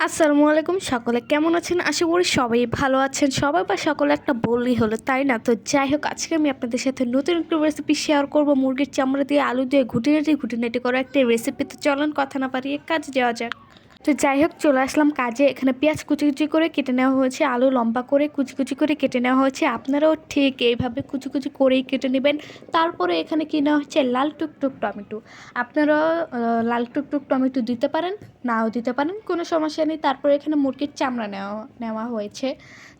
আসসালামু আলাইকুম, সকলে কেমন আছেন? আশা করি সবাই ভালো আছেন। সবাই বা সকলে একটা বললেই হলো, তাই না? তো যাই হোক, আজকে আমি আপনাদের সাথে নতুন একটা রেসিপি শেয়ার করব। মুরগির চামড়া দিয়ে আলু দিয়ে ঘুটিনাটি করা একটা রেসিপি। তো চলুন কথা না পারিয়ে কাজে যাওয়া যাক। তো যাই হোক, চলে আসলাম কাজে। এখানে পেঁয়াজ কুচি কুচি করে কেটে নেওয়া হয়েছে, আলু লম্বা করে কুচি কুচি করে কেটে নেওয়া হয়েছে। আপনারাও ঠিক এইভাবে কুচি কুচি করেই কেটে নেবেন। তারপরে এখানে কি নেওয়া হচ্ছে, লাল টুকটুক টমেটো। আপনারা লাল টুকটুক টমেটো দিতে পারেন, নাও দিতে পারেন, কোনো সমস্যা নেই। তারপরে এখানে মুরগির চামড়া নেওয়া নেওয়া হয়েছে।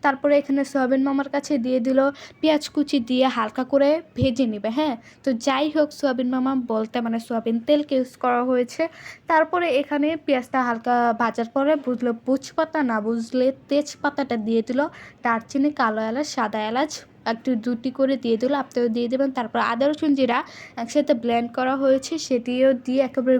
তারপরে এখানে সোয়াবিন মামার কাছে দিয়ে দিল, পেঁয়াজ কুচি দিয়ে হালকা করে ভেজে নেবে। হ্যাঁ, তো যাই হোক, সোয়াবিন মামা বলতে মানে সোয়াবিন তেলকে ইউজ করা হয়েছে। তারপরে এখানে পেঁয়াজটা হালকা ভাজার পরে বুঝলো বুঝপাতা, না বুঝলে তেজপাতাটা দিয়ে দিল, দারচিনি, কালো এলাচ, সাদা এলাচ একটু দুটি করে দিয়ে দিল, আপনারা দিয়ে দেবেন। তারপর আদা রসুন জিরা একসাথে ব্লেন্ড করা হয়েছে, সেটিও দিয়ে একেবারে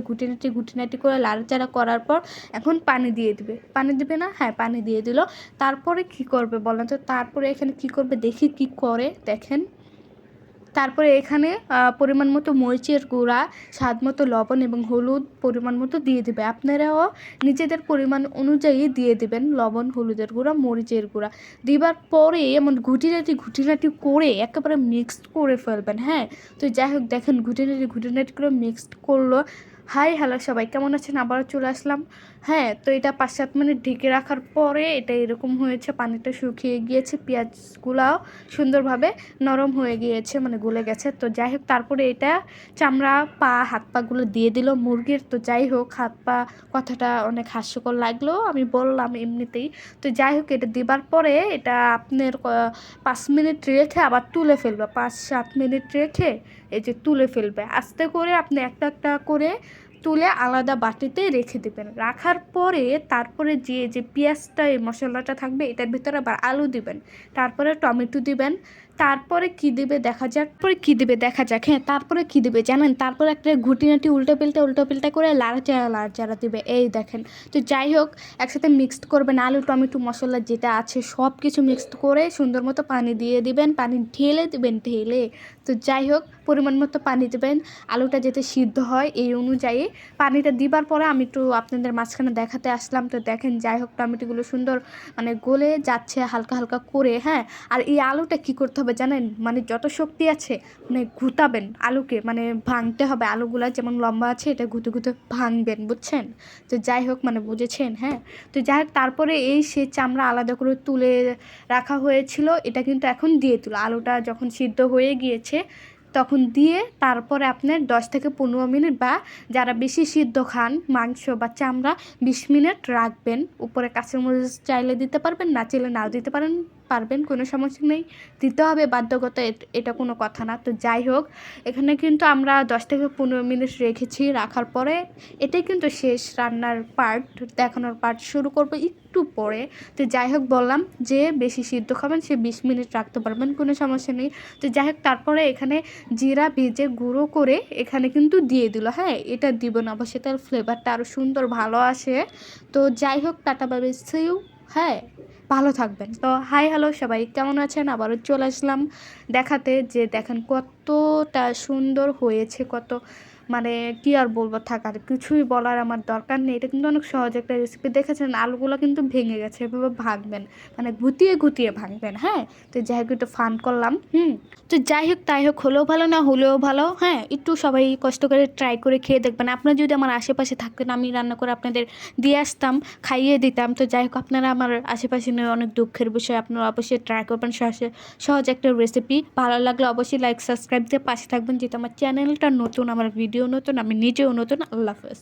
গুটিনাটি করে লাড়াচাড়া করার পর এখন পানি দিয়ে দিবে। পানি দিবে না? হ্যাঁ, পানি দিয়ে দিল। তারপরে কি করবে বলেন তো? তারপরে এখানে কি করবে দেখি কি করে, দেখেন। তারপরে এখানে পরিমাণ মতো মরিচের গুঁড়া, স্বাদ মতো লবণ এবং হলুদ পরিমাণ মতো দিয়ে দেবে। আপনারাও নিজেদের পরিমাণ অনুযায়ী দিয়ে দেবেন লবণ, হলুদের গুঁড়া, মরিচের গুঁড়া। দিবার পরে এমন ঘুটিনাটি করে একেবারে মিক্সড করে ফেলবেন। হ্যাঁ, তো যাই হোক, দেখেন ঘুটিনাটি করে মিক্সড করলো। হাই হ্যালো সবাই, কেমন আছেন? আবারও চলে আসলাম। হ্যাঁ, তো এটা 5-7 মিনিট ঢেকে রাখার পরে এটা এরকম হয়েছে, পানিটা শুকিয়ে গিয়েছে, পেঁয়াজগুলাও সুন্দরভাবে নরম হয়ে গিয়েছে, মানে গলে গেছে। তো যাই হোক, তারপরে এটা চামড়া, পা, হাত পাগুলো দিয়ে দিল মুরগির। তো যাই হোক, হাত পা কথাটা অনেক হাস্যকর লাগলো, আমি বললাম এমনিতেই। তো যাই হোক, এটা দিবার পরে এটা আপনার 5 মিনিট রেখে আবার তুলে ফেলবে। 5-7 মিনিট রেখে এই যে তুলে ফেলবে আস্তে করে। আপনি একটা একটা করে তুলে আলাদা বাটিতে রেখে দেবেন। রাখার পরে তারপরে যে পেঁয়াজটা, এই মশলাটা থাকবে, এটার ভিতরে আবার আলু দিবেন, তারপরে টমেটো দিবেন। তারপরে কি দিবে দেখা যাক, হ্যাঁ, তারপরে কি দিবে জানেন? তারপরে একটা ঘুটিনাটি উল্টো পাল্টা করে লাড়াচাড়া দিবে, এই দেখেন। তো যাই হোক, একসাথে মিক্সড করবেন, আলু টমেটো মশলা যেটা আছে সব কিছু মিক্সড করে সুন্দর মতো পানি দিয়ে দিবেন, পানি ঢেলে দিবেন, ঢেলে। তো যাই হোক, পরিমাণ মতো পানি দেবেন, আলুটা যাতে সিদ্ধ হয় এই অনুযায়ী পানিটা দিবার পরে আমি একটু আপনাদের মাঝখানে দেখাতে আসলাম। তো দেখেন, যাই হোক, টমেটোগুলো সুন্দর মানে গলে যাচ্ছে হালকা হালকা করে। হ্যাঁ, আর এই আলুটা কি করতে হবে জানেন? মানে যত শক্তি আছে মানে ঘুতাবেন আলুকে, মানে ভাঙতে হবে আলুগুলা, যেমন লম্বা আছে এটা ঘুতে ঘুতে ভাঙবেন, বুঝছেন? তো যাই হোক, মানে বুঝেছেন? হ্যাঁ, তো যাই হোক, তারপরে এই সে চামড়া আলাদা করে তুলে রাখা হয়েছিল, এটা কিন্তু এখন দিয়ে দিল। আলুটা যখন সিদ্ধ হয়ে গিয়েছে তখন দিয়ে তারপরে আপনার 10 থেকে 15 মিনিট, বা যারা বেশি সিদ্ধ খান মাংস বা চামড়া, 20 মিনিট রাখবেন। উপরে কাঁচামরিচ চাইলে দিতে পারবেন, না চাইলে নাও দিতে পারবেন, কোনো সমস্যা নেই। দিতে হবে বাধ্যগত, এটা কোনো কথা না। তো যাই হোক, এখানে কিন্তু আমরা 10 থেকে 15 মিনিট রেখেছি। রাখার পরে এটাই কিন্তু শেষ রান্নার পার্ট, দেখানোর পার্ট শুরু করবো একটু পরে। তো যাই হোক, বললাম যে বেশি সিদ্ধ খাবেন সে 20 মিনিট রাখতে পারবেন, কোনো সমস্যা নেই। তো যাই হোক, তারপরে এখানে জিরা ভেজে গুঁড়ো করে এখানে কিন্তু দিয়ে দিল। হ্যাঁ, এটা দিব না, অবশ্যই তার ফ্লেভারটা আরও সুন্দর ভালো আসে। তো যাই হোক, টাটা বাই সিউ। হ্যাঁ, ভালো থাকবেন। তো হাই হ্যালো সবাই, কেমন আছেন? আবারও চলে আসলাম দেখাতে, যে দেখেন কতটা সুন্দর হয়েছে, কত মানে কি আর বলবো, থাকার কিছুই বলার আমার দরকার নেই। এটা কিন্তু অনেক সহজ একটা রেসিপি। দেখেছেন আলুগুলো কিন্তু ভেঙে গেছে, এভাবে ভাঙবেন, মানে গুতিয়ে ভাঙবেন। হ্যাঁ, তো যাই হোক, একটু ফান করলাম। তো যাই হোক, তাই হোক, হলেও ভালো না হলেও ভালো। হ্যাঁ, একটু সবাই কষ্ট করে ট্রাই করে খেয়ে দেখবেন। আপনারা যদি আমার আশেপাশে থাকতেন, আমি রান্না করে আপনাদের দিয়ে আসতাম, খাইয়ে দিতাম। তো যাই হোক, আপনারা আমার আশেপাশে নিয়ে অনেক দুঃখের বিষয়। আপনারা অবশ্যই ট্রাই করবেন, সহজ একটা রেসিপি। ভালো লাগলে অবশ্যই লাইক সাবস্ক্রাইব দিয়ে পাশে থাকবেন, যেহেতু আমার চ্যানেলটা নতুন, আমার ভিডিও নতুন, আমি নিজেও নতুন। আল্লাহ হাফেজ।